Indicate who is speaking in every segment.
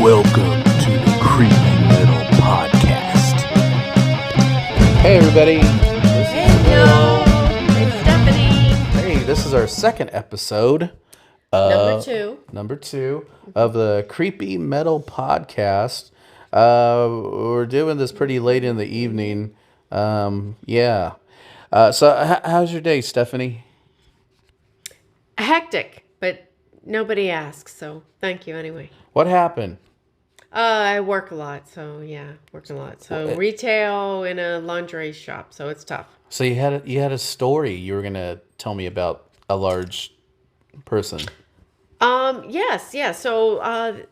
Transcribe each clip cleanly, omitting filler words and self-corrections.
Speaker 1: Welcome to the Creepy Metal Podcast. Hey everybody,
Speaker 2: Hello, it's Stephanie.
Speaker 1: Hey, this is our second episode.
Speaker 2: Number two
Speaker 1: of the Creepy Metal Podcast. We're doing this pretty late in the evening. So how's your day, Stephanie?
Speaker 2: Hectic, but nobody asks, so thank you anyway.
Speaker 1: What happened?
Speaker 2: I work a lot, so yeah, working a lot. So retail in a lingerie shop, so it's tough.
Speaker 1: So you had a story you were gonna tell me about a large person.
Speaker 2: Yes, yeah. So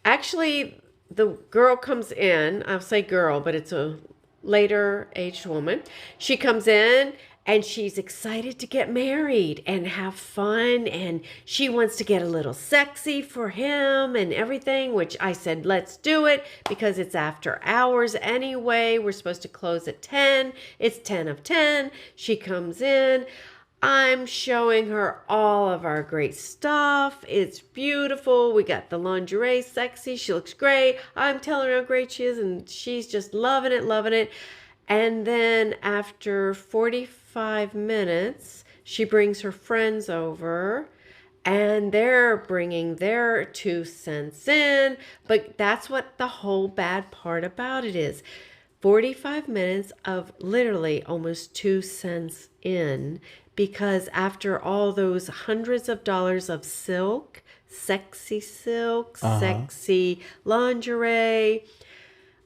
Speaker 2: actually, the girl comes in. I'll say girl, but it's a later aged woman. She comes in and she's excited to get married and have fun, and she wants to get a little sexy for him and everything, which I said, let's do it because it's after hours anyway. We're supposed to close at 10. It's 10 of 10. She comes in. I'm showing her all of our great stuff. It's beautiful. We got the lingerie sexy. She looks great. I'm telling her how great she is, and she's just loving it, loving it. And then after 45 minutes, she brings her friends over, and they're bringing their 2 cents in. But that's what the whole bad part about it is. 45 minutes of literally almost 2 cents in, because after all those hundreds of dollars of silk, sexy lingerie,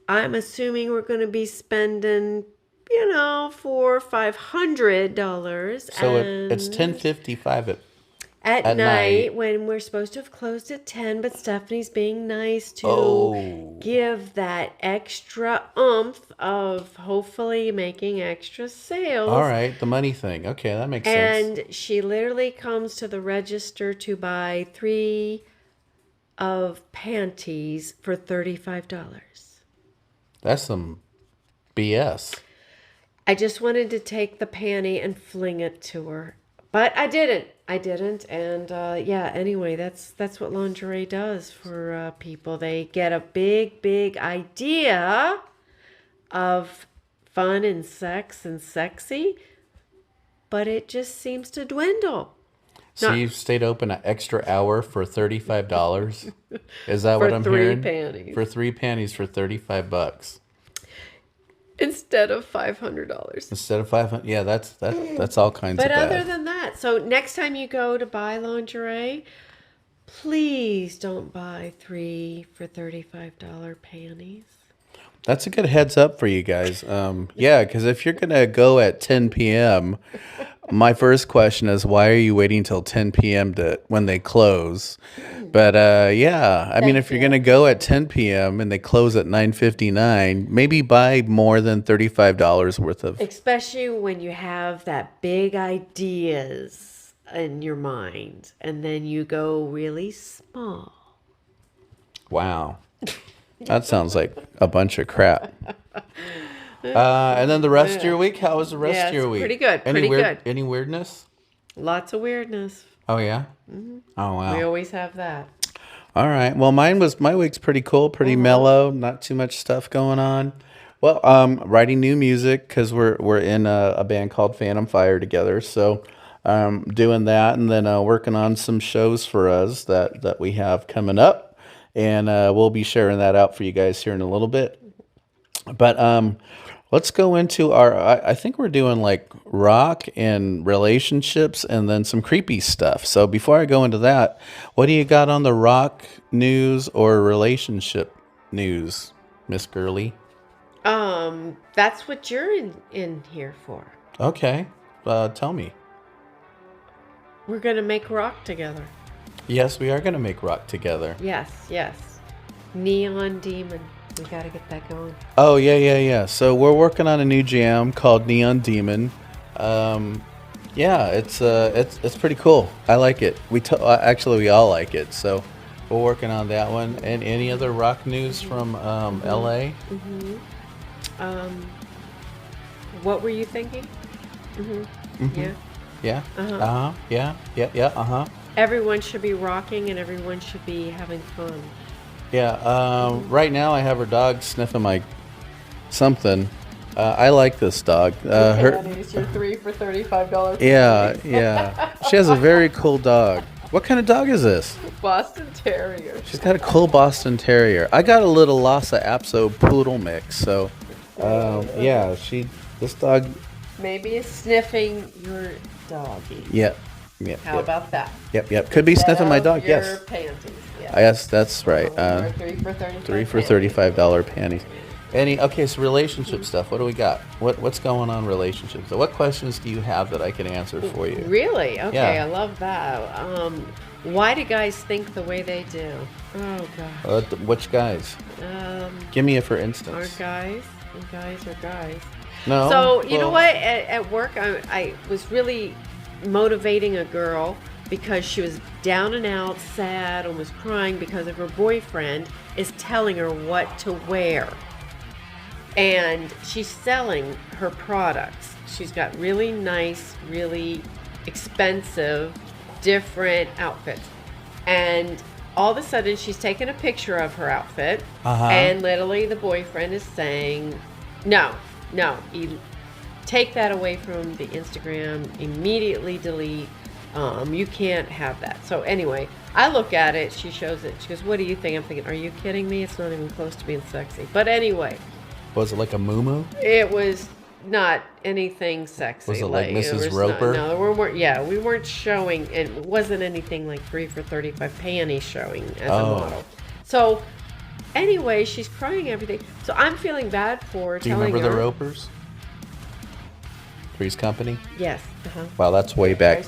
Speaker 2: I'm assuming we're going to be spending, $400 or $500.
Speaker 1: So it's $10.55
Speaker 2: at night when we're supposed to have closed at 10, but Stephanie's being nice to give that extra oomph of hopefully making extra sales.
Speaker 1: All right, the money thing. Okay, that makes sense.
Speaker 2: And she literally comes to the register to buy 3 of panties for $35.
Speaker 1: That's some BS.
Speaker 2: I just wanted to take the panty and fling it to her, but I didn't. And anyway, that's what lingerie does for people. They get a big idea of fun and sex and sexy, but it just seems to dwindle.
Speaker 1: So you stayed open an extra hour for $35? Is that what I'm hearing?
Speaker 2: For 3 panties.
Speaker 1: For 3 panties for $35.
Speaker 2: Instead of $500.
Speaker 1: Instead of $500, yeah, that's all kinds of
Speaker 2: But
Speaker 1: bad.
Speaker 2: other than that, so next time you go to buy lingerie, please don't buy 3 for $35 panties.
Speaker 1: That's a good heads up for you guys. Because if you're gonna go at 10 p.m., my first question is, why are you waiting till 10 p.m. when they close? But if you're gonna go at 10 p.m. and they close at 9:59, maybe buy more than $35 worth of.
Speaker 2: Especially when you have that big ideas in your mind, and then you go really small.
Speaker 1: Wow. That sounds like a bunch of crap. And then the rest of your week? How was the rest of your week?
Speaker 2: Pretty good.
Speaker 1: Any weirdness?
Speaker 2: Lots of weirdness.
Speaker 1: Oh, yeah? Mm-hmm. Oh, wow.
Speaker 2: We always have that.
Speaker 1: All right. Well, my week's pretty cool, pretty mellow, not too much stuff going on. Well, writing new music because we're in a band called Phantom Fire together. So doing that, and then working on some shows for us that we have coming up. And we'll be sharing that out for you guys here in a little bit. But let's go into I think we're doing like rock and relationships and then some creepy stuff. So before I go into that, what do you got on the rock news or relationship news, Miss Gurley?
Speaker 2: That's what you're in here for.
Speaker 1: Okay. Tell me.
Speaker 2: We're going to make rock together.
Speaker 1: Yes, we are going to make rock together.
Speaker 2: Yes. Neon Demon. We got to get that going.
Speaker 1: Oh, yeah. So we're working on a new jam called Neon Demon. It's pretty cool. I like it. We all like it. So we're working on that one. And any other rock news from LA?
Speaker 2: Mm-hmm. What were you thinking? Mm-hmm.
Speaker 1: Mm-hmm. Yeah.
Speaker 2: Uh-huh.
Speaker 1: Yeah.
Speaker 2: Everyone should be rocking and everyone should be having fun.
Speaker 1: Yeah. Right now, I have her dog sniffing my something. I like this dog.
Speaker 2: Panties, your 3 for $35
Speaker 1: Yeah,
Speaker 2: panties.
Speaker 1: yeah. She has a very cool dog. What kind of dog is this?
Speaker 2: Boston Terrier.
Speaker 1: She's got a cool Boston Terrier. I got a little Lhasa Apso poodle mix. So, yeah, this dog.
Speaker 2: Maybe it's sniffing your doggy.
Speaker 1: Yep, yep.
Speaker 2: How about that?
Speaker 1: Yep. Could be sniffing my dog.
Speaker 2: Your
Speaker 1: Yes.
Speaker 2: panties. Yeah.
Speaker 1: Yes, that's right.
Speaker 2: Or 3 for $35.
Speaker 1: 3 for $35 panties. Okay, so relationship stuff. What do we got? What's going on relationships? So what questions do you have that I can answer for you?
Speaker 2: Really? Okay,
Speaker 1: Yeah.
Speaker 2: I love that. Why do guys think the way they do? Oh God.
Speaker 1: Which guys? Give me a for instance.
Speaker 2: Are guys? Guys are guys.
Speaker 1: No.
Speaker 2: So you know
Speaker 1: well,
Speaker 2: what? At work, I was really motivating a girl because she was down and out, sad, almost crying because of her boyfriend is telling her what to wear. And she's selling her products. She's got really nice, really expensive, different outfits. And all of a sudden, she's taking a picture of her outfit. And literally the boyfriend is saying, no, you take that away from the Instagram, immediately delete. You can't have that. So anyway, I look at it, she shows it. She goes, what do you think? I'm thinking, are you kidding me? It's not even close to being sexy. But anyway.
Speaker 1: Was it like a moo-moo?
Speaker 2: It was not anything sexy.
Speaker 1: Was it like Mrs.
Speaker 2: It was
Speaker 1: Roper?
Speaker 2: No, we weren't showing, and it wasn't anything like 3 for $35 panties showing as a model. So anyway, she's crying everything. So I'm feeling bad for
Speaker 1: Do you
Speaker 2: telling
Speaker 1: remember
Speaker 2: her.
Speaker 1: the Ropers? Three's Company?
Speaker 2: Yes. Uh-huh.
Speaker 1: Wow, that's way back.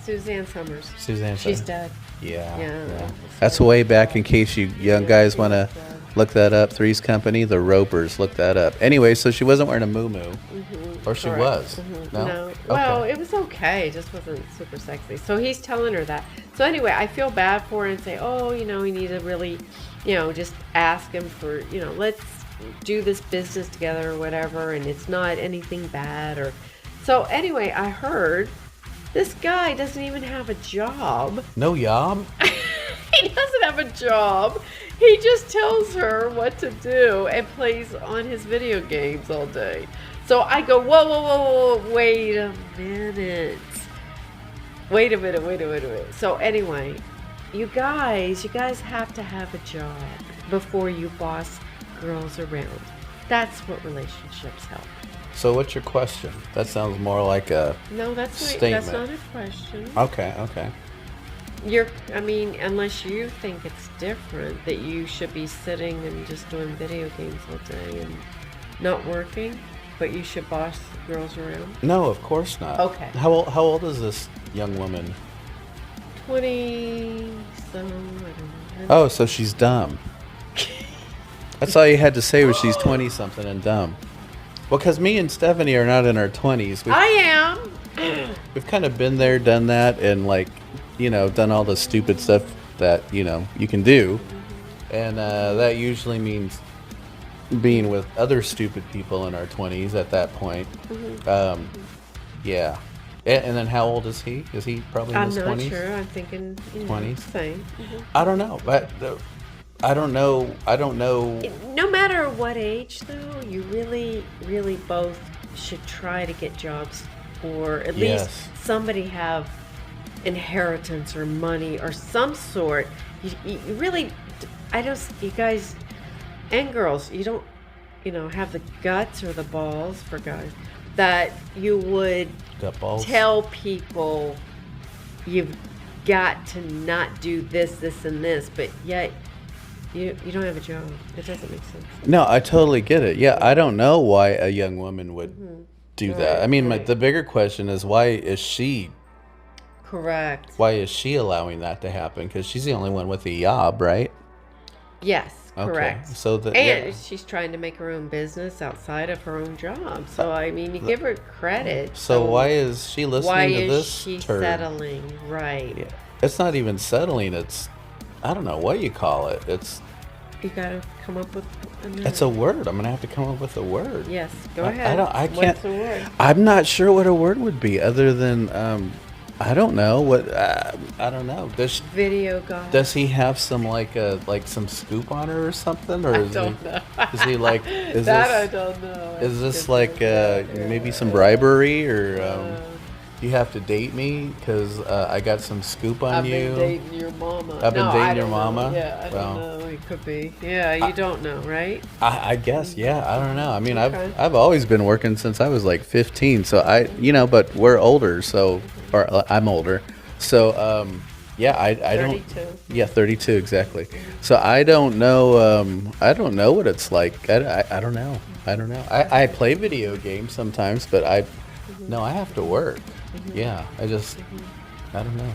Speaker 2: Suzanne Summers.
Speaker 1: Suzanne.
Speaker 2: She's dead.
Speaker 1: Yeah. That's way back in case you young guys want to look that up. Three's Company, the Ropers. Look that up. Anyway, so she wasn't wearing a muumuu. Or she was. No?
Speaker 2: No. Well, it was okay. It just wasn't super sexy. So he's telling her that. So anyway, I feel bad for her and say, oh, you need to really, just ask him for, let's do this business together or whatever. And it's not anything bad. So anyway, I heard this guy doesn't even have a job.
Speaker 1: No job?
Speaker 2: He doesn't have a job. He just tells her what to do and plays on his video games all day. So I go, whoa, wait a minute. Wait a minute. So anyway, you guys have to have a job before you boss girls around. That's what relationships help.
Speaker 1: So what's your question? That sounds more like a statement.
Speaker 2: That's not a question.
Speaker 1: Okay.
Speaker 2: Unless you think it's different, that you should be sitting and just doing video games all day and not working, but you should boss girls around.
Speaker 1: No, of course not.
Speaker 2: Okay.
Speaker 1: How old is this young woman?
Speaker 2: 20 some, I don't know.
Speaker 1: Oh, so she's dumb. That's all you had to say was she's 20 something and dumb. Well, because me and Stephanie are not in our 20s.
Speaker 2: I am.
Speaker 1: We've kind of been there, done that, and done all the stupid stuff that, you can do. And that usually means being with other stupid people in our 20s at that point. Yeah. And then how old is he? Is he probably in his 20s?
Speaker 2: I'm not sure. I'm thinking
Speaker 1: 20s?
Speaker 2: Same.
Speaker 1: I don't know. But I don't know.
Speaker 2: No matter what age, though, you really, really both should try to get jobs, or at least somebody have inheritance or money or some sort. You really, you guys and girls, you don't, have the guts or the balls, for guys, that you would tell people you've got to not do this, and this, but yet you don't have a job. It doesn't make sense.
Speaker 1: No, I totally get it. Yeah, I don't know why a young woman would do that. I mean, the bigger question is, why is she?
Speaker 2: Correct.
Speaker 1: Why is she allowing that to happen? Because she's the only one with a job, right?
Speaker 2: Yes, correct.
Speaker 1: Okay. So
Speaker 2: she's trying to make her own business outside of her own job. So you give her credit.
Speaker 1: So why is she listening to this?
Speaker 2: Why is she settling? Right.
Speaker 1: Yeah. It's not even settling. It's, I don't know what you call it.
Speaker 2: You gotta come up with another.
Speaker 1: It's a word. I'm gonna have to come up with a word.
Speaker 2: Yes, go ahead.
Speaker 1: I can't.
Speaker 2: What's the word?
Speaker 1: I'm not sure what a word would be other than I don't know what. I don't know.
Speaker 2: Video guy.
Speaker 1: Does he have some like some scoop on her or something, or
Speaker 2: I
Speaker 1: is
Speaker 2: don't know.
Speaker 1: is he like is
Speaker 2: That I
Speaker 1: this
Speaker 2: don't know.
Speaker 1: is
Speaker 2: That's
Speaker 1: this like
Speaker 2: different.
Speaker 1: maybe some bribery or
Speaker 2: Uh,
Speaker 1: you have to date me because I got some scoop on
Speaker 2: I've
Speaker 1: you?
Speaker 2: been dating your mama.
Speaker 1: I've been
Speaker 2: No,
Speaker 1: dating
Speaker 2: I
Speaker 1: your
Speaker 2: don't know.
Speaker 1: mama?
Speaker 2: Yeah, I
Speaker 1: Well,
Speaker 2: don't know. It could be. Yeah, you don't know, right?
Speaker 1: I guess, yeah. I don't know. I mean,
Speaker 2: Okay.
Speaker 1: I've always been working since I was like 15. So but we're older. So, or I'm older. So, yeah, I don't.
Speaker 2: 32.
Speaker 1: Yeah, 32 exactly. So I don't know. I don't know what it's like. I don't know. I don't know. I play video games sometimes, but no, I have to work. Yeah, I don't know.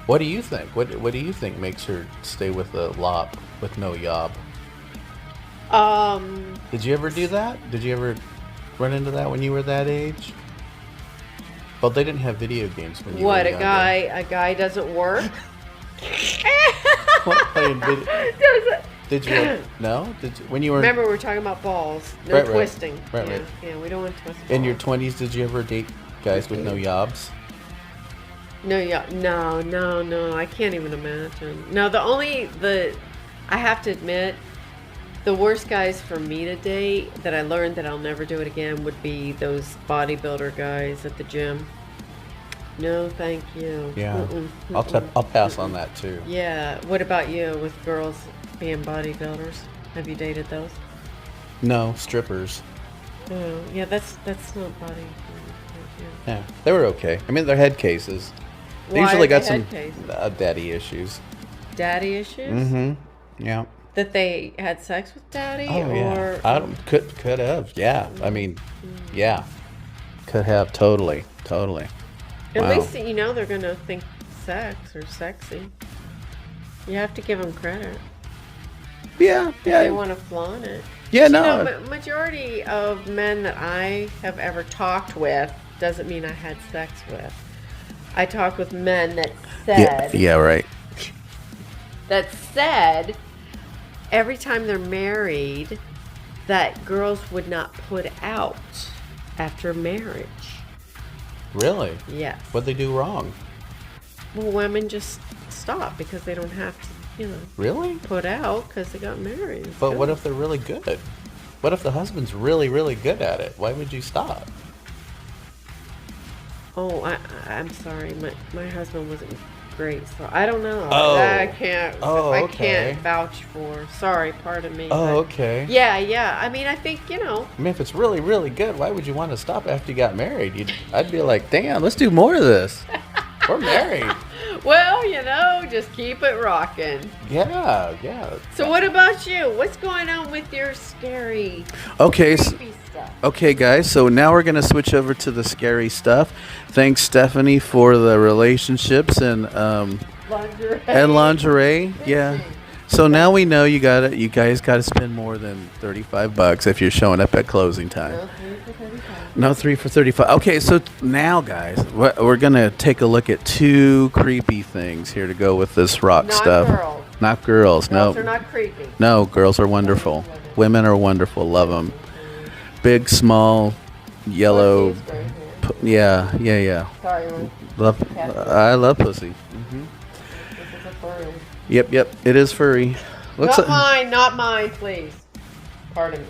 Speaker 1: What do you think? What do you think makes her stay with a lop with no yob? Did you ever do that? Did you ever run into that when you were that age? Well, they didn't have video games when you
Speaker 2: What
Speaker 1: were
Speaker 2: a
Speaker 1: younger.
Speaker 2: guy doesn't work.
Speaker 1: What, playing video?
Speaker 2: Doesn't-
Speaker 1: Did you? No? Did you, when you were
Speaker 2: Remember, we were talking about balls. No
Speaker 1: Right, right.
Speaker 2: twisting.
Speaker 1: Right,
Speaker 2: yeah,
Speaker 1: right.
Speaker 2: yeah, we don't want to twist.
Speaker 1: in your
Speaker 2: balls.
Speaker 1: 20s? Did you ever date guys with no yobs?
Speaker 2: No, yeah, no. I can't even imagine. No, I have to admit, the worst guys for me to date that I learned that I'll never do it again would be those bodybuilder guys at the gym. No, thank you.
Speaker 1: Yeah.
Speaker 2: Mm-mm,
Speaker 1: I'll pass on that too.
Speaker 2: Yeah. What about you with girls being bodybuilders? Have you dated those?
Speaker 1: No, strippers.
Speaker 2: Oh, yeah. That's not body.
Speaker 1: Yeah, they were okay. I mean, they're head cases. They
Speaker 2: Why
Speaker 1: usually
Speaker 2: are
Speaker 1: got
Speaker 2: they
Speaker 1: some
Speaker 2: head cases?
Speaker 1: daddy issues.
Speaker 2: Daddy issues?
Speaker 1: Mm-hmm. Yeah.
Speaker 2: That they had sex with daddy,
Speaker 1: Oh
Speaker 2: or
Speaker 1: yeah. I don't, could have. Yeah. I mean, yeah. Could have totally.
Speaker 2: at
Speaker 1: Wow.
Speaker 2: least you know they're gonna think sex or sexy. You have to give them credit.
Speaker 1: Yeah.
Speaker 2: If they
Speaker 1: Yeah.
Speaker 2: want to flaunt it.
Speaker 1: Yeah.
Speaker 2: You
Speaker 1: No.
Speaker 2: know, majority of men that I have ever talked with doesn't mean I had sex with. I talked with men that
Speaker 1: Yeah.
Speaker 2: said
Speaker 1: Yeah. Right.
Speaker 2: every time they're married that girls would not put out after marriage.
Speaker 1: Really?
Speaker 2: Yes.
Speaker 1: What'd they do wrong?
Speaker 2: Well, women just stop because they don't have to,
Speaker 1: Really?
Speaker 2: put out because they got married. It's
Speaker 1: But
Speaker 2: good.
Speaker 1: what if they're really good? What if the husband's really, really good at it? Why would you stop?
Speaker 2: Oh, I'm sorry. My husband wasn't great, so I don't know.
Speaker 1: Oh.
Speaker 2: I can't.
Speaker 1: Oh,
Speaker 2: I
Speaker 1: okay.
Speaker 2: can't vouch for. Sorry, pardon me.
Speaker 1: Oh,
Speaker 2: but
Speaker 1: okay.
Speaker 2: Yeah. I mean, I think
Speaker 1: I mean, if it's really, really good, why would you want to stop after you got married? I'd be like, damn, let's do more of this. We're married.
Speaker 2: Well, just keep it rocking.
Speaker 1: Yeah.
Speaker 2: So, what about you? What's going on with your scary,
Speaker 1: Okay,
Speaker 2: creepy stuff?
Speaker 1: okay, guys. So now we're gonna switch over to the scary stuff. Thanks, Stephanie, for the relationships and lingerie. Yeah. So now we know you guys gotta spend more than $35 if you're showing up at closing time. No, 3 for 35. Okay, so now, guys, we're gonna take a look at two creepy things here to go with this rock
Speaker 2: Not
Speaker 1: stuff.
Speaker 2: girls.
Speaker 1: Not girls.
Speaker 2: Girls
Speaker 1: No.
Speaker 2: are not creepy.
Speaker 1: No, girls are wonderful. Women are wonderful. Love them. Big, small, yellow.
Speaker 2: Pussies, right here.
Speaker 1: Yeah.
Speaker 2: Sorry,
Speaker 1: Love. I love pussy.
Speaker 2: this is a furry.
Speaker 1: Yep. It is furry. Looks
Speaker 2: Not mine, please. Pardon me.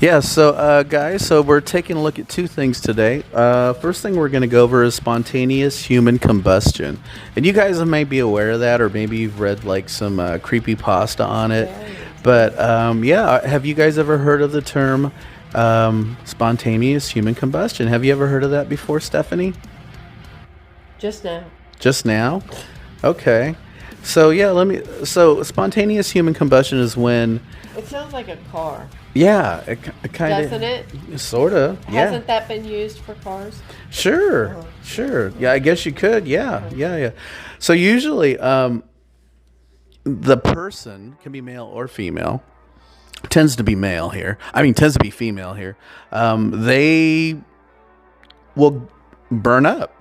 Speaker 1: Yeah, so guys, so we're taking a look at two things today. First thing we're going to go over is spontaneous human combustion. And you guys may be aware of that, or maybe you've read like some creepy pasta on it. But yeah, have you guys ever heard of the term spontaneous human combustion? Have you ever heard of that before, Stephanie?
Speaker 2: Just now.
Speaker 1: Just now? Okay. So yeah, so spontaneous human combustion is when,
Speaker 2: It sounds like a car.
Speaker 1: yeah, it kind of,
Speaker 2: Doesn't it?
Speaker 1: Sort of, yeah.
Speaker 2: Hasn't that been used for cars?
Speaker 1: Sure. Yeah, I guess you could. Yeah. So usually, the person can be male or female. Tends to be male here. Tends to be female here. They will burn up.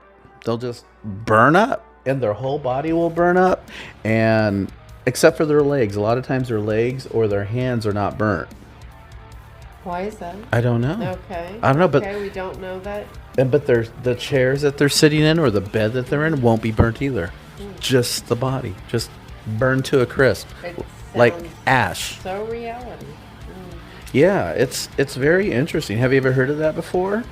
Speaker 1: They'll just burn up, and their whole body will burn up, and except for their legs. A lot of times, their legs or their hands are not burnt.
Speaker 2: Why is that?
Speaker 1: I don't know.
Speaker 2: Okay.
Speaker 1: I don't know, but
Speaker 2: okay, we don't know that.
Speaker 1: but there's the chairs that they're sitting in or the bed that they're in won't be burnt either. Just the body, just burned to a crisp,
Speaker 2: It
Speaker 1: like
Speaker 2: sounds
Speaker 1: ash.
Speaker 2: so reality.
Speaker 1: Yeah, it's very interesting. Have you ever heard of that before?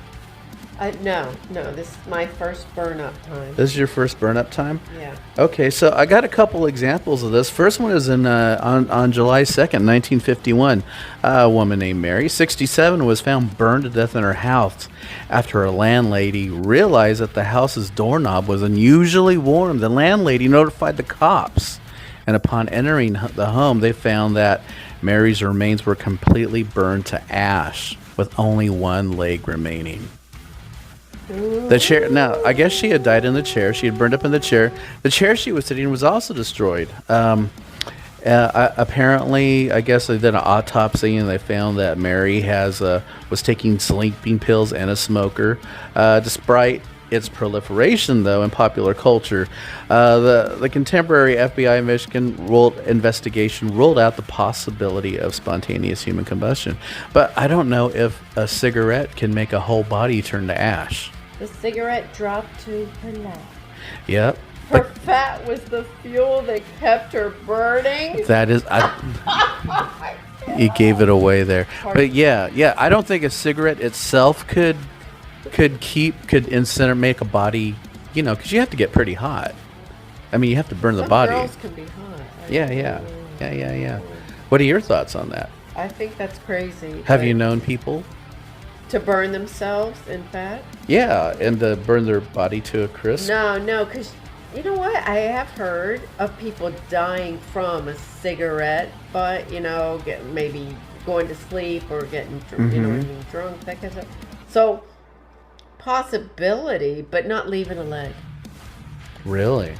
Speaker 2: No, this is my first burn up time.
Speaker 1: This is your first burn up time?
Speaker 2: Yeah.
Speaker 1: Okay, so I got a couple examples of this. First one is on July 2nd, 1951. A woman named Mary, 67, was found burned to death in her house after her landlady realized that the house's doorknob was unusually warm. The landlady notified the cops, and upon entering the home, they found that Mary's remains were completely burned to ash with only one leg remaining. The chair. Now, I guess she had died in the chair. She had burned up in the chair. The chair she was sitting in was also destroyed. Apparently, I guess they did an autopsy and they found that Mary was taking sleeping pills and a smoker. Despite its proliferation, though, in popular culture, the contemporary FBI investigation ruled out the possibility of spontaneous human combustion. But I don't know if a cigarette can make a whole body turn to ash.
Speaker 2: The cigarette dropped to her lap.
Speaker 1: Yep.
Speaker 2: Her fat was the fuel that kept her burning.
Speaker 1: That is, you gave it away there. But yeah, I don't think a cigarette itself could make a body, because you have to get pretty hot. I mean, you have to burn the
Speaker 2: Some
Speaker 1: body.
Speaker 2: girls can be hot.
Speaker 1: Yeah. What are your thoughts on that?
Speaker 2: I think that's crazy.
Speaker 1: Have you known people?
Speaker 2: To burn themselves in fat?
Speaker 1: Yeah, and to burn their body to a crisp?
Speaker 2: No, because you know what? I have heard of people dying from a cigarette, but, maybe going to sleep or getting, getting drunk, that kind of stuff. So, possibility, but not leaving a leg.
Speaker 1: Really?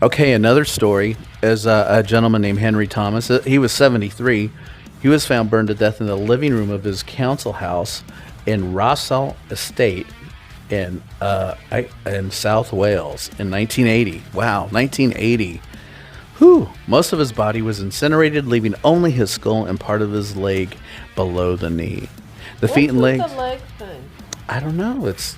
Speaker 1: Okay, another story is a gentleman named Henry Thomas. He was 73. He was found burned to death in the living room of his council house in Rossall Estate in South Wales in 1980. Wow, 1980. Whew. Most of his body was incinerated, leaving only his skull and part of his leg below the knee. The feet and legs.
Speaker 2: What's with the leg thing?
Speaker 1: I don't know. It's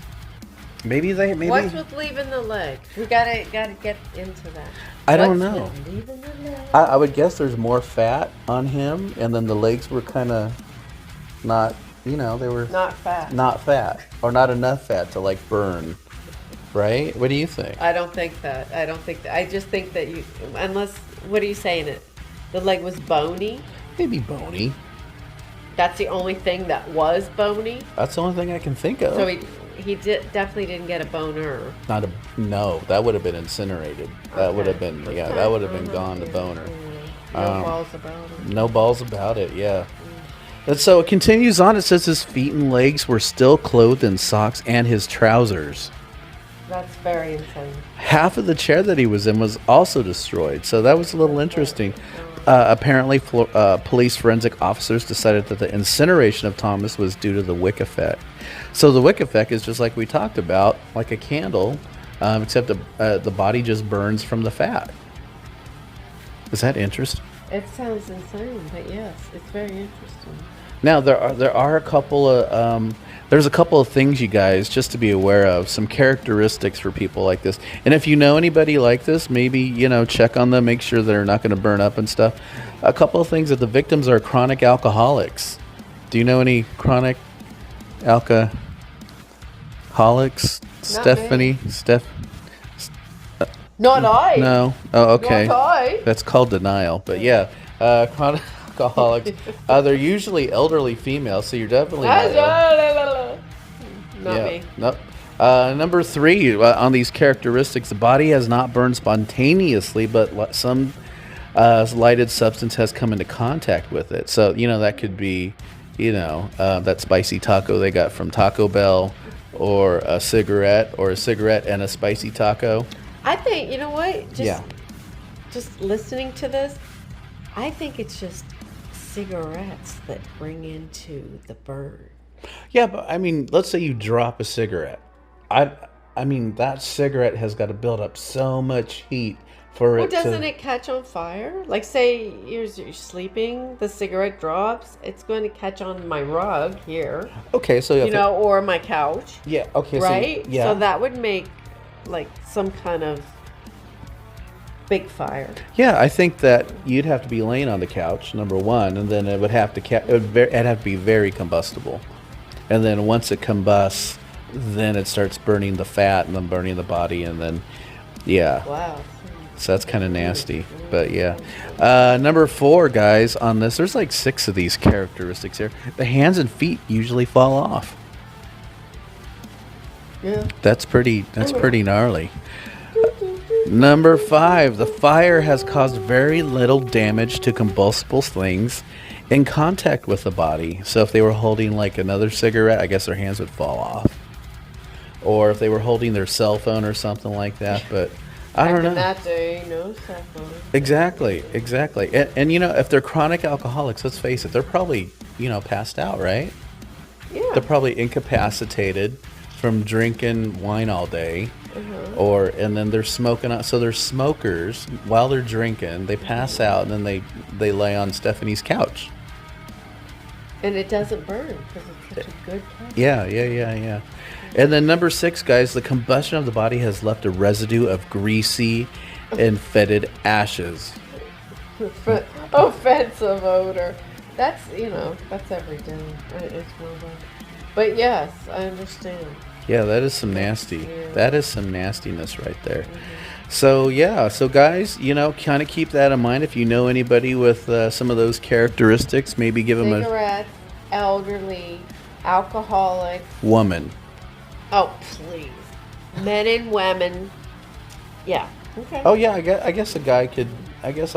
Speaker 1: maybe.
Speaker 2: What's with leaving the leg? We gotta get into that.
Speaker 1: I don't
Speaker 2: What's
Speaker 1: know.
Speaker 2: with leaving the leg?
Speaker 1: I would guess there's more fat on him, and then the legs were kind of not. They were
Speaker 2: Not fat.
Speaker 1: not fat, or not enough fat to like burn. Right? What do you think?
Speaker 2: I don't think that. I just think that what are you saying? The leg was bony?
Speaker 1: Maybe bony.
Speaker 2: That's the only thing that was bony?
Speaker 1: That's the only thing I can think of.
Speaker 2: So he definitely didn't get a boner.
Speaker 1: No, that would have been incinerated. That would have been that would have been gone to boner.
Speaker 2: No balls about it.
Speaker 1: No balls about it, yeah. And so it continues on. It says his feet and legs were still clothed in socks and his trousers.
Speaker 2: That's very insane.
Speaker 1: Half of the chair that he was in was also destroyed. So that was a little interesting. Apparently, police forensic officers decided that the incineration of Thomas was due to the wick effect. So the wick effect is just like we talked about, like a candle, except the body just burns from the fat. Is that interesting?
Speaker 2: It sounds insane, but yes, it's very interesting.
Speaker 1: Now there are a couple of there's a couple of things, you guys, just to be aware of, some characteristics for people like this. And if you know anybody like this, maybe check on them, make sure they're not going to burn up and stuff. A couple of things: that the victims are chronic alcoholics. Do you know any chronic alcoholics? Stephanie,
Speaker 2: Not I.
Speaker 1: No. Oh, okay.
Speaker 2: Not I.
Speaker 1: That's called denial. But yeah, chronic alcoholics. They're usually elderly females, so you're definitely
Speaker 2: not me.
Speaker 1: Nope. Number 3 on these characteristics: the body has not burned spontaneously, but some lighted substance has come into contact with it. So that could be, that spicy taco they got from Taco Bell, or a cigarette and a spicy taco.
Speaker 2: I think, you know what? Just listening to this, I think it's just cigarettes that bring into the burn.
Speaker 1: Yeah, but I mean, let's say you drop a cigarette. I mean, that cigarette has got to build up so much heat for
Speaker 2: Well,
Speaker 1: it
Speaker 2: doesn't
Speaker 1: to.
Speaker 2: it catch on fire? Like, say you're sleeping, the cigarette drops, it's going to catch on my rug here,
Speaker 1: Okay, so if it,
Speaker 2: or my couch,
Speaker 1: yeah, okay, so
Speaker 2: right? So
Speaker 1: yeah,
Speaker 2: that would make like some kind of big fire.
Speaker 1: yeah, I think that you'd have to be laying on the couch, number one, and then it would have to it'd have to be very combustible, and then once it combusts, then it starts burning the fat and then burning the body, and then yeah.
Speaker 2: Wow.
Speaker 1: So that's kind of nasty, but yeah. Number 4, guys, on this, there's like 6 of these characteristics here. The hands and feet usually fall off.
Speaker 2: Yeah.
Speaker 1: That's pretty gnarly. Number 5, the fire has caused very little damage to combustible things in contact with the body. So if they were holding like another cigarette, I guess their hands would fall off. Or if they were holding their cell phone or something like that, but I don't
Speaker 2: Back
Speaker 1: know.
Speaker 2: in that day, no cell phone.
Speaker 1: Exactly. And if they're chronic alcoholics, let's face it, they're probably, passed out, right?
Speaker 2: Yeah.
Speaker 1: They're probably incapacitated from drinking wine all day. And then they're smoking out. So they're smokers while they're drinking. They pass out and then they lay on Stephanie's couch.
Speaker 2: And it doesn't burn because it's such a good couch.
Speaker 1: Yeah. And then number 6, guys, the combustion of the body has left a residue of greasy and fetid ashes.
Speaker 2: Offensive odor. That's every day. It's well done. But yes, I understand.
Speaker 1: Yeah, that is some nasty.
Speaker 2: Yeah.
Speaker 1: That is some nastiness right there. So yeah, so guys, kind of keep that in mind. If you know anybody with some of those characteristics, maybe give them a
Speaker 2: Cigarettes, elderly, alcoholic.
Speaker 1: woman.
Speaker 2: Oh, please. Men and women. Yeah. Okay.
Speaker 1: Oh yeah, I guess an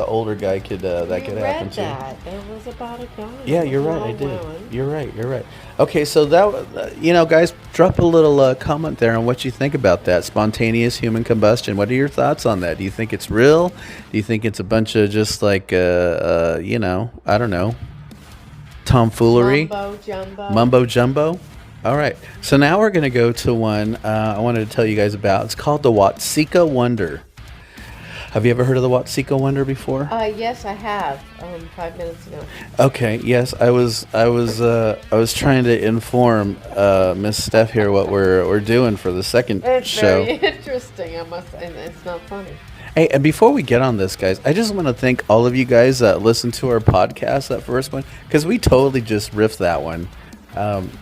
Speaker 1: older guy could that could happen too.
Speaker 2: That. It was about a guy.
Speaker 1: Yeah,
Speaker 2: It
Speaker 1: you're
Speaker 2: wasn't
Speaker 1: right. I
Speaker 2: all
Speaker 1: did.
Speaker 2: women.
Speaker 1: You're right. Okay, so that guys, drop a little comment there on what you think about that spontaneous human combustion. What are your thoughts on that? Do you think it's real? Do you think it's a bunch of just like I don't know, tomfoolery, mumbo jumbo? All right. So now we're gonna go to one I wanted to tell you guys about. It's called the Watsika Wonder. Have you ever heard of the Watsika Wonder before?
Speaker 2: Yes, I have. 5 minutes ago.
Speaker 1: Okay. Yes, I was trying to inform Miss Steph here what we're doing for the second
Speaker 2: It's
Speaker 1: show.
Speaker 2: very interesting. And it's not funny.
Speaker 1: Hey, and before we get on this, guys, I just want to thank all of you guys that listened to our podcast, that first one, because we totally just riffed that one.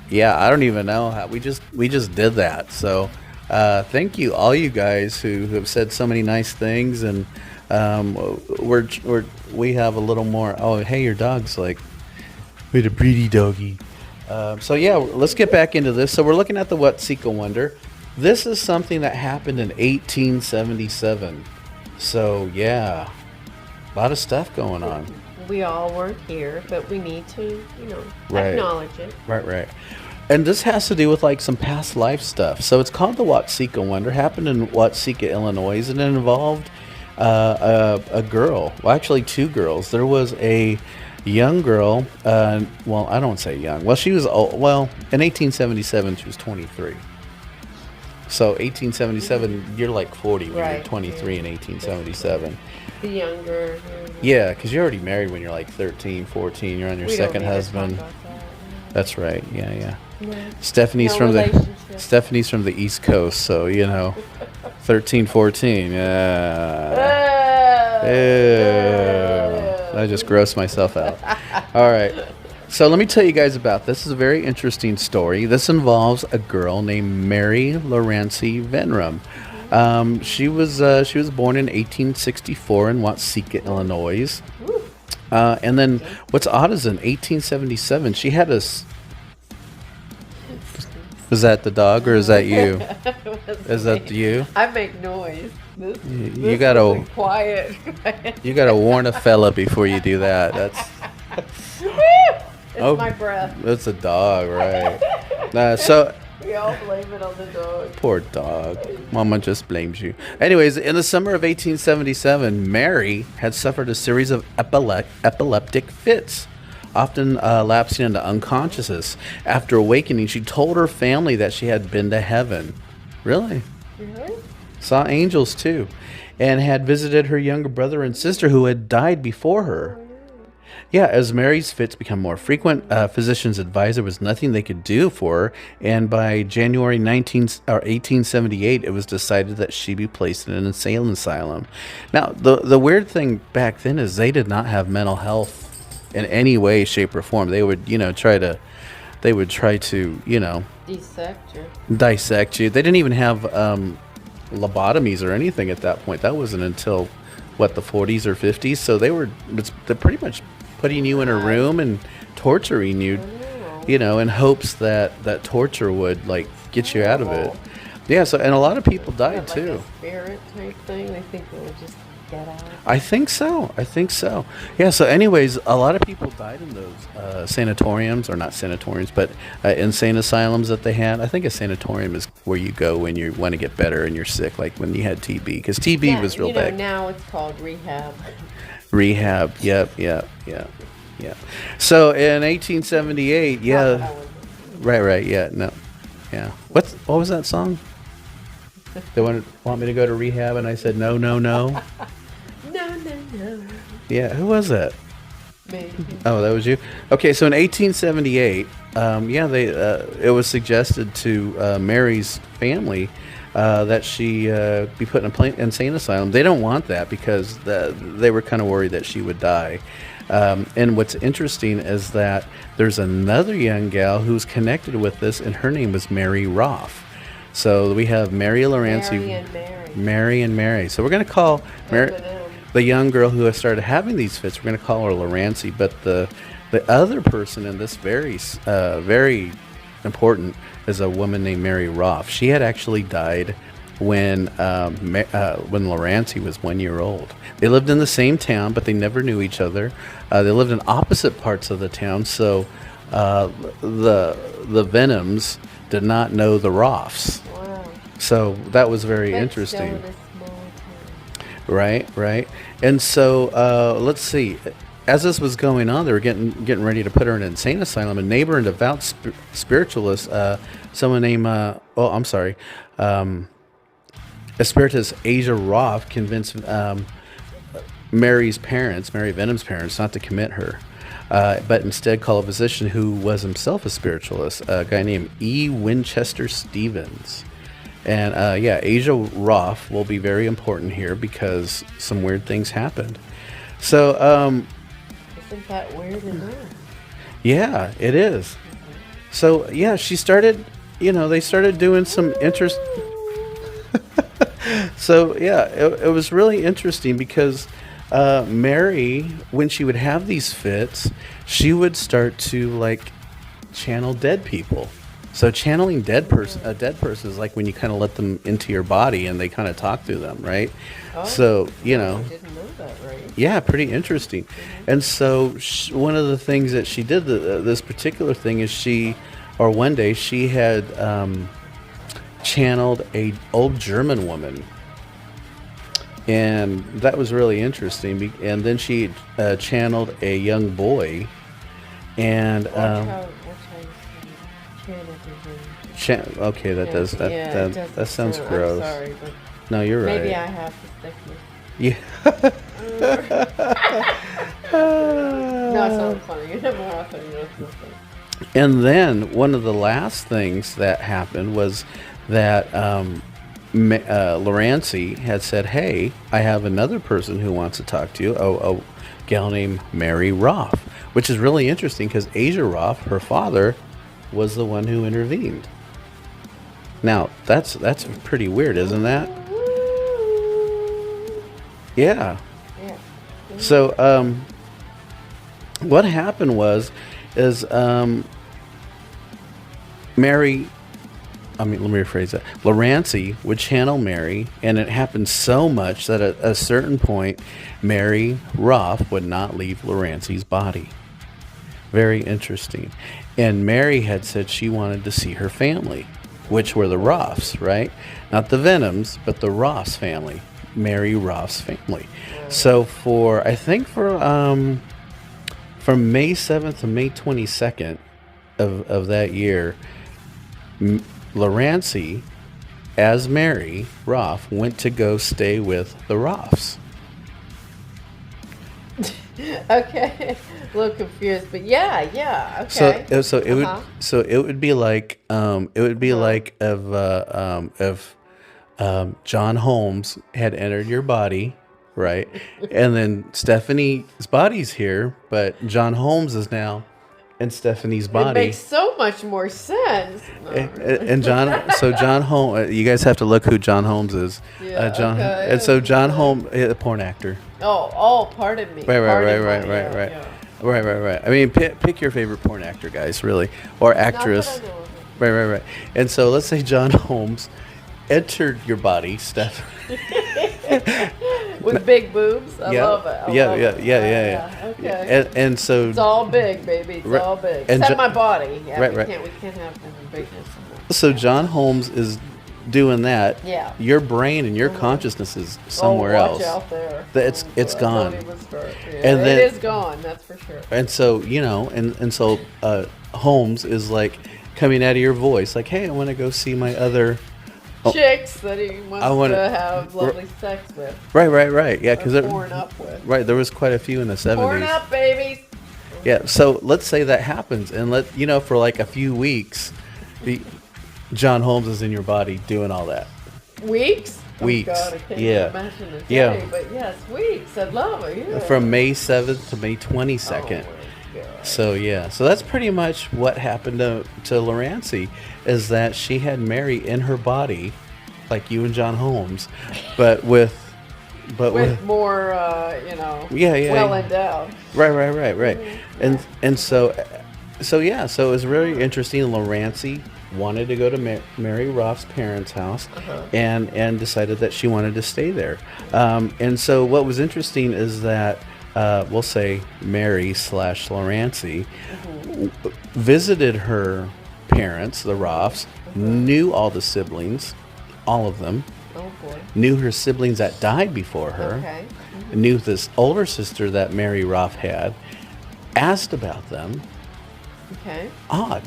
Speaker 1: Yeah, I don't even know how we just did that. So. Thank you, all you guys who have said so many nice things, and we have a little more. Oh, hey, your dog's like, we had a breedy doggy. So yeah, let's get back into this. So we're looking at the Watsika Wonder. This is something that happened in 1877. So yeah, a lot of stuff going on.
Speaker 2: We all weren't here, but we need to,
Speaker 1: Right.
Speaker 2: acknowledge it.
Speaker 1: Right. And this has to do with like some past life stuff. So it's called the Watsika Wonder. Happened in Watsika, Illinois, and it involved a girl. Well, actually, 2 girls. There was a young girl. Well, I don't say young. Well, she was old. Well, in 1877, she was 23. So 1877, you're like 40 when you're
Speaker 2: Right.
Speaker 1: 23 in 1877.
Speaker 2: The younger.
Speaker 1: Yeah, because you're already married when you're like 13, 14. You're on your
Speaker 2: We don't
Speaker 1: second
Speaker 2: need to
Speaker 1: husband.
Speaker 2: talk about that.
Speaker 1: That's right. Yeah.
Speaker 2: No.
Speaker 1: Stephanie's
Speaker 2: No
Speaker 1: from
Speaker 2: relationship.
Speaker 1: Stephanie's from the East Coast, so 13, 14. I just grossed myself out. All right. So let me tell you guys about this. This is a very interesting story. This involves a girl named Mary Laurency Venrum. She was born in 1864 in Watsika, Illinois. And then what's odd is in 1877 she had a. Was that the dog or is that you? Is that you?
Speaker 2: I make noise.
Speaker 1: You gotta
Speaker 2: wasn't quiet.
Speaker 1: you gotta warn a fella before you do that.
Speaker 2: It's my breath.
Speaker 1: That's a dog, right? So
Speaker 2: We all blame it on the dog.
Speaker 1: poor dog. Mama just blames you. Anyways, in the summer of 1877, Mary had suffered a series of epileptic fits, often lapsing into unconsciousness. After awakening, she told her family that she had been to heaven. Really?
Speaker 2: Really?
Speaker 1: Saw angels too, and had visited her younger brother and sister who had died before her. Yeah, as Mary's fits become more frequent, physicians advised there was nothing they could do for her, and by January 1878, it was decided that she be placed in an insane asylum. Now, the weird thing back then is they did not have mental health in any way, shape, or form. They would, try to,
Speaker 2: Dissect or
Speaker 1: dissect you. They didn't even have lobotomies or anything at that point. That wasn't until what, the 40s or 50s. So they're pretty much putting you in a room and torturing you, in hopes that that torture would like get you out of it. Yeah. So, and a lot of people died
Speaker 2: like
Speaker 1: too.
Speaker 2: a spirit type thing. They think they would just get out.
Speaker 1: I think so. Yeah. So, anyways, a lot of people died in those sanatoriums, or not sanatoriums, but insane asylums that they had. I think a sanatorium is where you go when you want to get better and you're sick, like when you had TB, because TB was real bad.
Speaker 2: Now it's called rehab.
Speaker 1: Rehab. Yep. So in 1878, yeah. Right. Yeah. No. Yeah. What was that song? They want me to go to rehab, and I said no.
Speaker 2: No.
Speaker 1: Yeah. Who was that?
Speaker 2: Me.
Speaker 1: Oh, that was you. Okay. So in 1878, it was suggested to Mary's family that she be put in an insane asylum. They don't want that because they were kind of worried that she would die. And what's interesting is that there's another young gal who's connected with this, and her name was Mary Roth. So we have Mary Lorenzi. Mary and Mary. So we're going to call the young girl who has started having these fits, we're going to call her Lorenzi. But the other person in this very important is a woman named Mary Roth. She had actually died when Lorenzi was 1 year old. They lived in the same town, but they never knew each other. They lived in opposite parts of the town, so the Venoms did not know the Roths.
Speaker 2: Wow.
Speaker 1: So that was very interesting. Right. And so let's see. As this was going on, they were getting ready to put her in an insane asylum. A neighbor and devout spiritualist, someone named Espiritus Asia Roth, convinced Mary Venom's parents, not to commit her, but instead call a physician who was himself a spiritualist, a guy named E. Winchester Stevens. And Asia Roth will be very important here because some weird things happened. So,
Speaker 2: isn't that weird enough?
Speaker 1: Yeah, it is. So, she started, they started doing some interest. So, it was really interesting because Mary, when she would have these fits, she would start to channel dead people. So channeling a dead person is like when you kind of let them into your body and they kind of talk through them, right?
Speaker 2: Oh,
Speaker 1: so,
Speaker 2: I didn't know that, right?
Speaker 1: Yeah, pretty interesting. Mm-hmm. And so one of the things that she did, this particular thing, is one day she had channeled a old German woman. And that was really interesting. And then she channeled a young boy. And okay, that sounds gross.
Speaker 2: I'm sorry, but
Speaker 1: no, you're right.
Speaker 2: Maybe I have the thickness.
Speaker 1: Yeah.
Speaker 2: No, it's not funny. You never laugh at it. It's not funny.
Speaker 1: And then one of the last things that happened was that Lorenzi had said, "Hey, I have another person who wants to talk to you, a gal named Mary Roth," which is really interesting because Asia Roth, her father, was the one who intervened. Now, that's pretty weird, isn't that? Yeah. So, what happened is Mary, let me rephrase that. Lorenzi would channel Mary, and it happened so much that at a certain point, Mary Roth would not leave Lorenzi's body. Very interesting. And Mary had said she wanted to see her family, which were the Roths, right? Not the Venoms, but the Ross family, Mary Roth's family. So from May 7th to May 22nd of that year, Lorenzi as Mary Roth went to go stay with the Roths.
Speaker 2: Okay. A little confused, but yeah.
Speaker 1: So
Speaker 2: Okay.
Speaker 1: so it would
Speaker 2: Uh-huh.
Speaker 1: so it would be like if John Holmes had entered your body, right? And then Stephanie's body's here, but John Holmes is now in Stephanie's
Speaker 2: It makes
Speaker 1: body.
Speaker 2: so much more sense. Not really.
Speaker 1: And John Holmes, you guys have to look who John Holmes is.
Speaker 2: Yeah,
Speaker 1: John,
Speaker 2: okay,
Speaker 1: and so John
Speaker 2: okay.
Speaker 1: Holmes, a porn actor.
Speaker 2: Pardon me.
Speaker 1: Right.
Speaker 2: Yeah, yeah.
Speaker 1: Right. I mean, pick your favorite porn actor, guys, really, or
Speaker 2: Not that
Speaker 1: actress.
Speaker 2: I know of.
Speaker 1: Right. And so let's say John Holmes entered your body, Steph.
Speaker 2: With big boobs. I
Speaker 1: Yeah,
Speaker 2: love it. I
Speaker 1: yeah,
Speaker 2: love
Speaker 1: yeah,
Speaker 2: it.
Speaker 1: yeah.
Speaker 2: Okay.
Speaker 1: And so
Speaker 2: It's all big, baby. It's
Speaker 1: Right.
Speaker 2: all big.
Speaker 1: And
Speaker 2: Except
Speaker 1: Jo-
Speaker 2: my body. Yeah,
Speaker 1: Right,
Speaker 2: we
Speaker 1: right.
Speaker 2: can't have any bigness in there.
Speaker 1: so John Holmes is doing that.
Speaker 2: Yeah.
Speaker 1: Your brain and your consciousness is somewhere
Speaker 2: watch
Speaker 1: else.
Speaker 2: out there.
Speaker 1: It's
Speaker 2: God,
Speaker 1: gone.
Speaker 2: don't even start. Yeah,
Speaker 1: And then-
Speaker 2: it is gone, that's for sure.
Speaker 1: And so, and so Holmes is like coming out of your voice, like, hey, I want to go see my other.
Speaker 2: Chicks that he wants
Speaker 1: I wanna-
Speaker 2: to have lovely sex with.
Speaker 1: Right. Yeah, because
Speaker 2: Torn up with.
Speaker 1: right, there was quite a few in the 70s.
Speaker 2: Torn up, babies.
Speaker 1: Yeah, so let's say that happens, and for like a few weeks, the John Holmes is in your body doing all that.
Speaker 2: Weeks?
Speaker 1: Weeks,
Speaker 2: Oh God, I can't
Speaker 1: yeah.
Speaker 2: even imagine a day,
Speaker 1: Yeah.
Speaker 2: but yes, weeks. I'd love it. Yeah.
Speaker 1: From May 7th to May 22nd.
Speaker 2: Oh my God.
Speaker 1: So yeah, so that's pretty much what happened to Lorancy, is that she had Mary in her body, like you and John Holmes, but with
Speaker 2: More,
Speaker 1: Yeah,
Speaker 2: well endowed.
Speaker 1: right, and so yeah, so it was really interesting. Lorancy wanted to go to Mary Roth's parents' house, and decided that she wanted to stay there. And so what was interesting is that we'll say Mary / Lorancy visited her parents, the Roths, knew all the siblings, all of them,
Speaker 2: Oh boy.
Speaker 1: knew her siblings that died before her,
Speaker 2: Okay.
Speaker 1: knew this older sister that Mary Roth had, asked about them.
Speaker 2: Okay.
Speaker 1: Odd.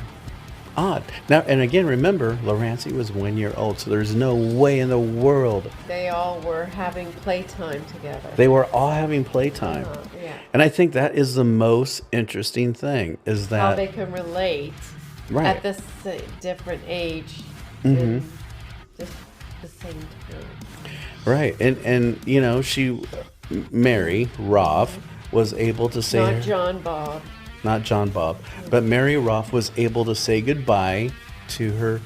Speaker 1: Now, and again, remember, Lorancy was 1 year old, so there's no way in the world.
Speaker 2: They all were having playtime together.
Speaker 1: They were all having playtime.
Speaker 2: Yeah.
Speaker 1: And I think that is the most interesting thing, is
Speaker 2: How
Speaker 1: that,
Speaker 2: they can relate
Speaker 1: Right.
Speaker 2: at this different age in just the same time.
Speaker 1: right. And Mary Roth was able to say,
Speaker 2: Not John Bob.
Speaker 1: not John Bob, but Mary Roth was able to say goodbye to her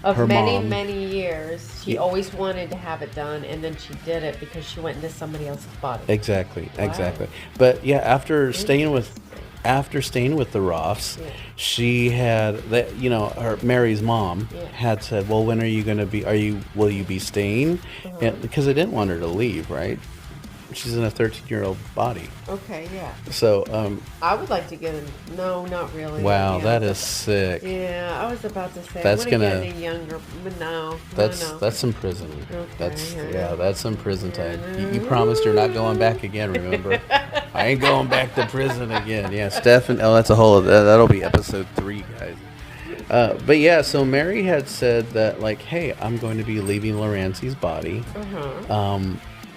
Speaker 2: Of
Speaker 1: her
Speaker 2: many,
Speaker 1: mom.
Speaker 2: many years, she always wanted to have it done, and then she did it because she went into somebody else's body.
Speaker 1: Exactly.
Speaker 2: Wow.
Speaker 1: But yeah, after staying with the Roths,
Speaker 2: Yeah.
Speaker 1: she had that. Her Mary's mom
Speaker 2: Yeah.
Speaker 1: had said, "Well, when are you going to be? Will you be staying?" And because they didn't want her to leave, right? She's in a 13-year-old body.
Speaker 2: Okay, yeah.
Speaker 1: So,
Speaker 2: I would like to get in. No, not really.
Speaker 1: wow,
Speaker 2: Yeah,
Speaker 1: that
Speaker 2: but-
Speaker 1: is sick.
Speaker 2: Yeah, I was about to say.
Speaker 1: That's
Speaker 2: I want to
Speaker 1: gonna-
Speaker 2: get any younger, but no.
Speaker 1: That's
Speaker 2: no.
Speaker 1: that's some prison.
Speaker 2: Okay,
Speaker 1: That's some prison time. You promised you're not going back again. Remember, I ain't going back to prison again. Yeah, Steph and that's a whole. That'll be episode 3, guys. But yeah, so Mary had said that, like, hey, I'm going to be leaving Lorancy's body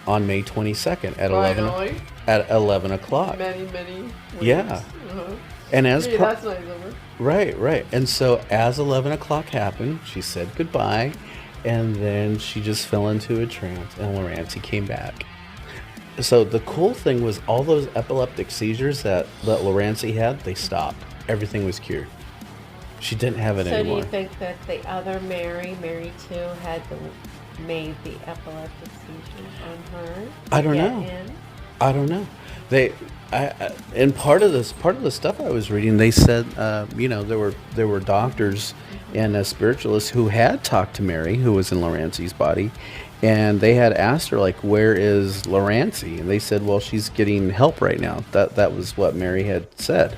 Speaker 1: on May 22nd at
Speaker 2: Finally.
Speaker 1: 11 o'clock.
Speaker 2: Many, many. Weeks.
Speaker 1: Yeah.
Speaker 2: Uh-huh.
Speaker 1: And as
Speaker 2: Gee,
Speaker 1: per-
Speaker 2: that's nice of her.
Speaker 1: Right. And so as 11 o'clock happened, she said goodbye, and then she just fell into a trance, and Lorancy came back. So the cool thing was all those epileptic seizures that Lorancy had, they stopped. Everything was cured. She didn't have it
Speaker 2: So
Speaker 1: anymore.
Speaker 2: do you think that the other Mary 2, had made the epileptic seizures on her?
Speaker 1: I don't
Speaker 2: get
Speaker 1: know.
Speaker 2: in?
Speaker 1: I don't know. And part of the stuff I was reading, they said, there were doctors and spiritualists who had talked to Mary, who was in Lorancy's body, and they had asked her, like, where is Lorancy? And they said, well, she's getting help right now. That was what Mary had said.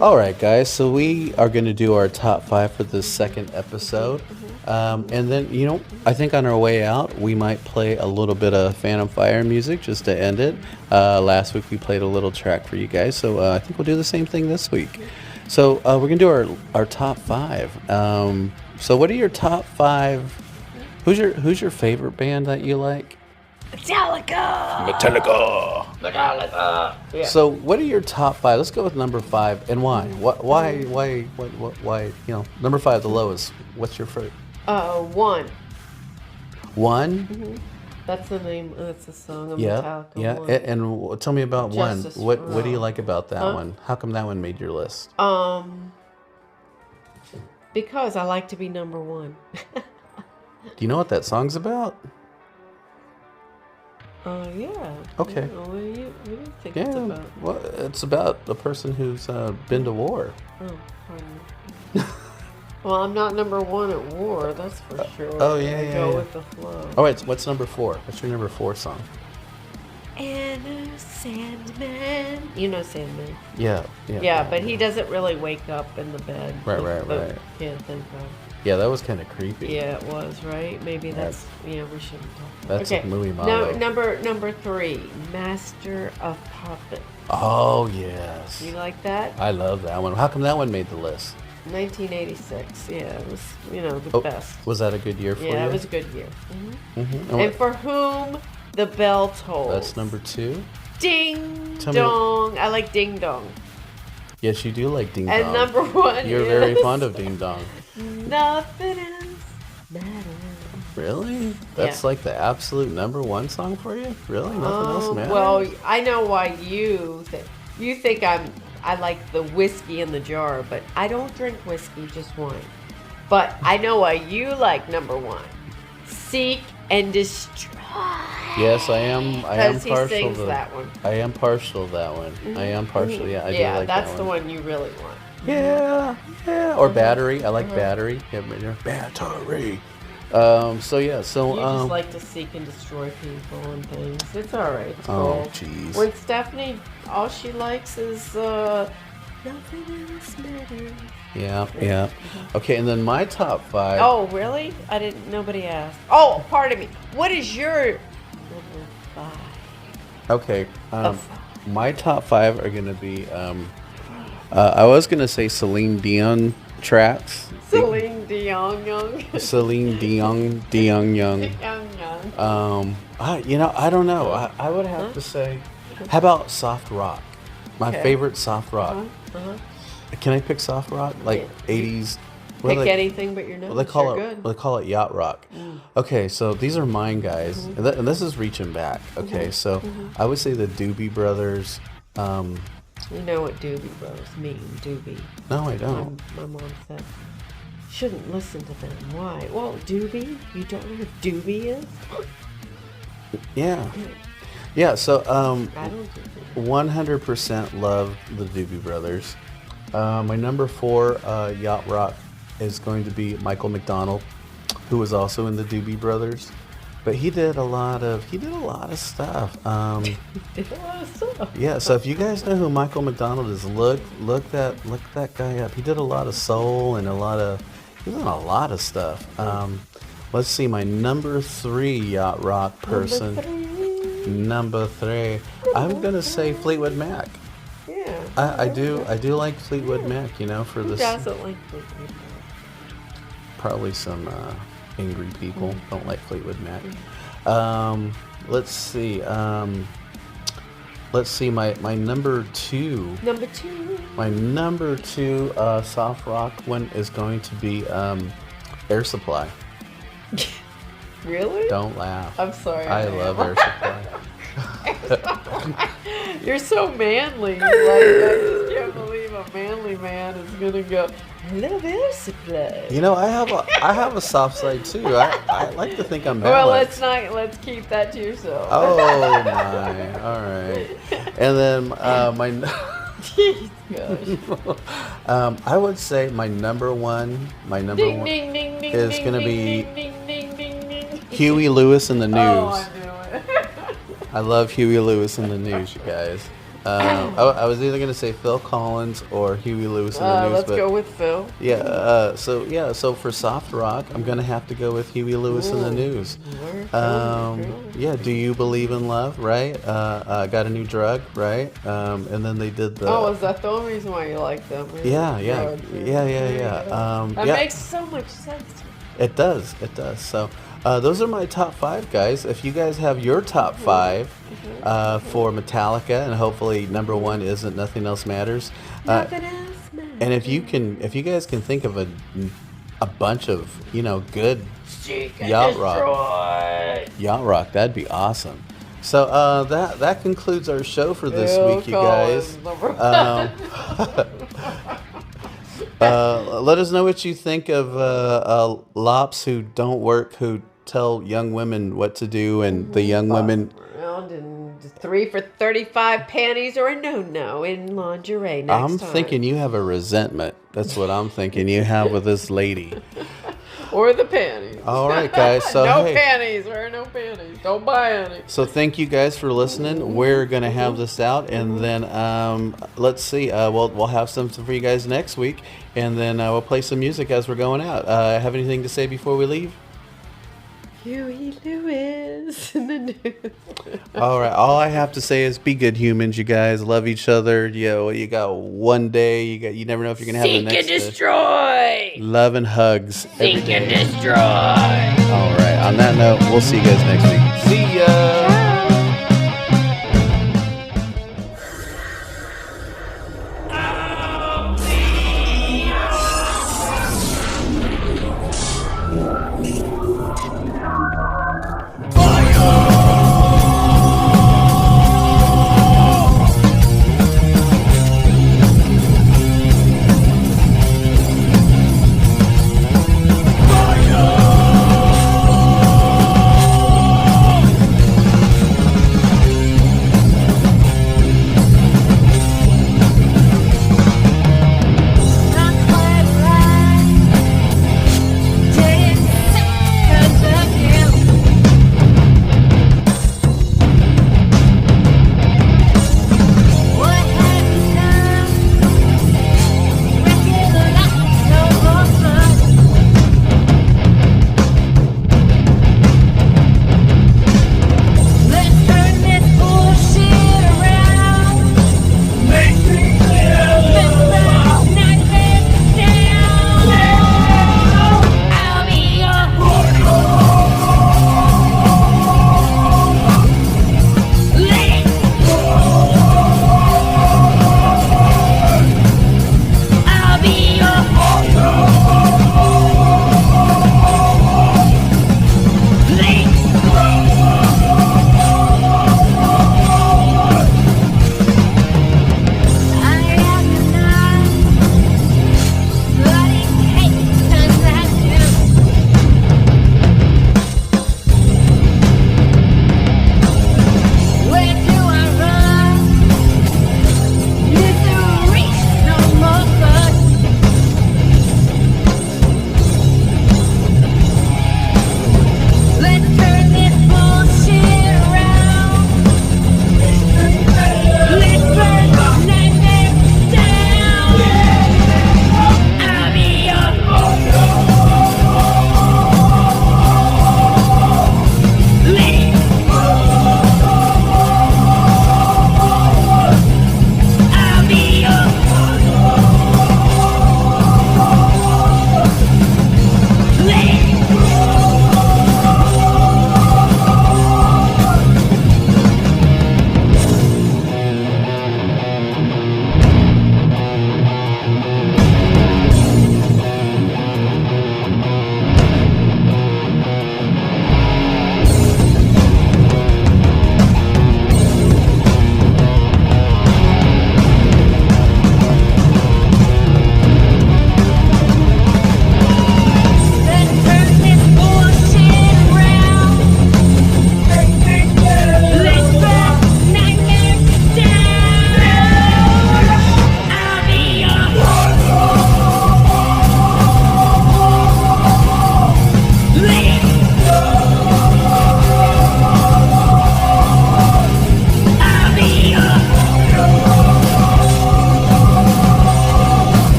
Speaker 1: All right, guys. So we are going to do our top 5 for this second episode. And then, I think on our way out, we might play a little bit of Phantom Fire music just to end it. Last week we played a little track for you guys, so I think we'll do the same thing this week. So we're going to do our top 5. So what are your top 5? Who's your favorite band that you like?
Speaker 2: Metallica. Yeah.
Speaker 1: So what are your top 5? Let's go with number 5 and why? Why? Number 5, the lowest. What's your first?
Speaker 2: One.
Speaker 1: One?
Speaker 2: That's the name. That's the song of
Speaker 1: Yeah,
Speaker 2: Metallica.
Speaker 1: yeah.
Speaker 2: One.
Speaker 1: And tell me about
Speaker 2: Justice
Speaker 1: one.
Speaker 2: for
Speaker 1: What do you
Speaker 2: All.
Speaker 1: like about that one? How come that one made your list?
Speaker 2: Because I like to be number one.
Speaker 1: Do you know what that song's about?
Speaker 2: Yeah.
Speaker 1: Okay.
Speaker 2: Yeah, what do you think
Speaker 1: Yeah,
Speaker 2: it's about?
Speaker 1: well, it's about a person who's been to war.
Speaker 2: Oh, pardon me. Well, I'm not number one at war, that's for sure.
Speaker 1: Oh, yeah,
Speaker 2: I
Speaker 1: yeah,
Speaker 2: go
Speaker 1: yeah.
Speaker 2: with the flow.
Speaker 1: All right, what's number 4? What's your number 4 song?
Speaker 2: And Sandman. You know Sandman.
Speaker 1: Yeah.
Speaker 2: Yeah, but he doesn't really wake up in the bed.
Speaker 1: Right,
Speaker 2: like
Speaker 1: right,
Speaker 2: the
Speaker 1: right.
Speaker 2: Kid think of.
Speaker 1: Yeah, that was kind of creepy.
Speaker 2: Yeah, it was, right? Maybe that's, we shouldn't talk about
Speaker 1: That's
Speaker 2: okay.
Speaker 1: Louis
Speaker 2: No,
Speaker 1: Malo.
Speaker 2: number 3, Master of Puppets.
Speaker 1: Oh, yes.
Speaker 2: You like that?
Speaker 1: I love that one. How come that one made the list?
Speaker 2: 1986. Yeah, it was, the
Speaker 1: Oh,
Speaker 2: best.
Speaker 1: was that a good year for you?
Speaker 2: Yeah, it was a good year.
Speaker 1: Mm-hmm.
Speaker 2: And for whom the bell tolls.
Speaker 1: That's number 2.
Speaker 2: Ding
Speaker 1: Tell me-
Speaker 2: dong. I like ding dong.
Speaker 1: Yes, you do like Ding Dong.
Speaker 2: And number 1
Speaker 1: You're
Speaker 2: is
Speaker 1: very fond of Ding Dong.
Speaker 2: Nothing else matters.
Speaker 1: Really? That's
Speaker 2: Yeah.
Speaker 1: like the absolute number 1 song for you? Really? Nothing else matters?
Speaker 2: Well, I know why you think I like the whiskey in the jar, but I don't drink whiskey, just wine. But I know why you like number 1. Seek and destroy.
Speaker 1: Yes, I am
Speaker 2: Because he
Speaker 1: partial
Speaker 2: sings
Speaker 1: to
Speaker 2: that one.
Speaker 1: I am partial to that one. I am partial. Yeah, I do
Speaker 2: Yeah,
Speaker 1: like
Speaker 2: that's
Speaker 1: that
Speaker 2: the
Speaker 1: one.
Speaker 2: one you really want.
Speaker 1: Yeah. Or Battery. I like Battery. Yeah, Battery. So yeah, so
Speaker 2: You just like to seek and destroy people and things. It's all right. It's
Speaker 1: oh
Speaker 2: cool.
Speaker 1: jeez.
Speaker 2: When Stephanie, all she likes is nothing else matters.
Speaker 1: Yeah. Okay, and then my top 5.
Speaker 2: Oh, really? I didn't. Nobody asked. Oh, pardon me. What is your number 5?
Speaker 1: Okay.
Speaker 2: Of-
Speaker 1: My top 5 are gonna be I was gonna say Celine Dion tracks.
Speaker 2: Celine Dion Young.
Speaker 1: Celine Dion Young.
Speaker 2: Young.
Speaker 1: I don't know. I would have to say, how about soft rock? My
Speaker 2: Okay.
Speaker 1: favorite soft rock. Can I pick soft rock? Like
Speaker 2: Yeah.
Speaker 1: 80s? what do
Speaker 2: Pick
Speaker 1: they-
Speaker 2: anything but your nose.
Speaker 1: They call
Speaker 2: You're
Speaker 1: it.
Speaker 2: good.
Speaker 1: They call it yacht rock. Okay, so these are mine, guys, and this is reaching back. Okay, so I would say the Doobie Brothers.
Speaker 2: You know what Doobie Brothers mean, Doobie.
Speaker 1: No, I don't.
Speaker 2: My mom said, shouldn't listen to them. Why? Well, Doobie? You don't know what Doobie is?
Speaker 1: Yeah. So
Speaker 2: I don't do Doobie.
Speaker 1: 100% love the Doobie Brothers. My number 4 yacht rock is going to be Michael McDonald, who was also in the Doobie Brothers, but he did a lot of stuff.
Speaker 2: Did a lot of stuff.
Speaker 1: Yeah, so if you guys know who Michael McDonald is, look that guy up. He did a lot of soul and he's done a lot of stuff. Let's see, my number 3 yacht rock person. Number 3. I'm gonna say Fleetwood Mac.
Speaker 2: Yeah.
Speaker 1: I do like Fleetwood Mac, for
Speaker 2: Who
Speaker 1: this.
Speaker 2: doesn't like Fleetwood Mac?
Speaker 1: Probably some angry people don't like Fleetwood Mac. Let's see. My number 2.
Speaker 2: Number 2.
Speaker 1: My number 2 soft rock one is going to be Air Supply.
Speaker 2: Really?
Speaker 1: Don't laugh.
Speaker 2: I'm sorry.
Speaker 1: I love Air Supply.
Speaker 2: You're so manly. Like, I just can't believe a manly man is gonna go, I love Air Supply.
Speaker 1: I have a soft side too. I like to think I'm
Speaker 2: Well,
Speaker 1: balanced.
Speaker 2: let's keep that to yourself.
Speaker 1: Oh my! All right. And then my
Speaker 2: Gosh.
Speaker 1: I would say my number one
Speaker 2: Ding, ding, ding, ding,
Speaker 1: is
Speaker 2: ding,
Speaker 1: gonna
Speaker 2: ding,
Speaker 1: be
Speaker 2: ding, ding, ding, ding, ding.
Speaker 1: Huey Lewis in the News.
Speaker 2: Oh, I knew it.
Speaker 1: I love Huey Lewis in the News, you guys. I was either gonna say Phil Collins or Huey Lewis in the News,
Speaker 2: Let's
Speaker 1: but
Speaker 2: go with Phil.
Speaker 1: yeah. So for soft rock, I'm gonna have to go with Huey Lewis in the News. Yeah. Do you believe in love? Right. Got a new drug. Right. And then they did the.
Speaker 2: Oh, is that the only reason why you like them?
Speaker 1: Yeah.
Speaker 2: That
Speaker 1: Yeah.
Speaker 2: makes so much sense.
Speaker 1: It does. It does. So those are my top 5, guys. If you guys have your top 5 for Metallica, and hopefully number 1 isn't Nothing Else Matters.
Speaker 2: Nothing else matters.
Speaker 1: And if you guys can think of a bunch of good yacht rock, that'd be awesome. So that concludes our show for this week, you guys. Let us know what you think of lops who don't work, who tell young women what to do, and the young women.
Speaker 2: Around and 3 for 35 panties or a no in lingerie next
Speaker 1: I'm
Speaker 2: time.
Speaker 1: thinking you have a resentment. That's what I'm thinking you have with this lady.
Speaker 2: Or the panties.
Speaker 1: All right, guys. So
Speaker 2: no
Speaker 1: hey.
Speaker 2: panties. Wear no panties. Don't buy any.
Speaker 1: So thank you guys for listening. We're gonna have this out, and then let's see. We'll have something for you guys next week, and then we'll play some music as we're going out. Have anything to say before we leave?
Speaker 2: Huey Lewis in the news.
Speaker 1: All right. All I have to say is be good humans, you guys. Love each other. You got one day. You never know if you're gonna have the
Speaker 2: Seek
Speaker 1: next
Speaker 2: and destroy.
Speaker 1: Love and hugs.
Speaker 2: Seek and destroy.
Speaker 1: All right. On that note, we'll see you guys next week. See ya.